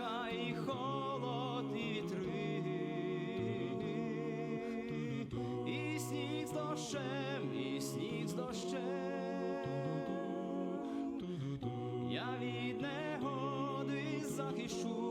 спека, і холод, і вітри, і сніг з дощем, і сніг з дощем. Я від негоди захищу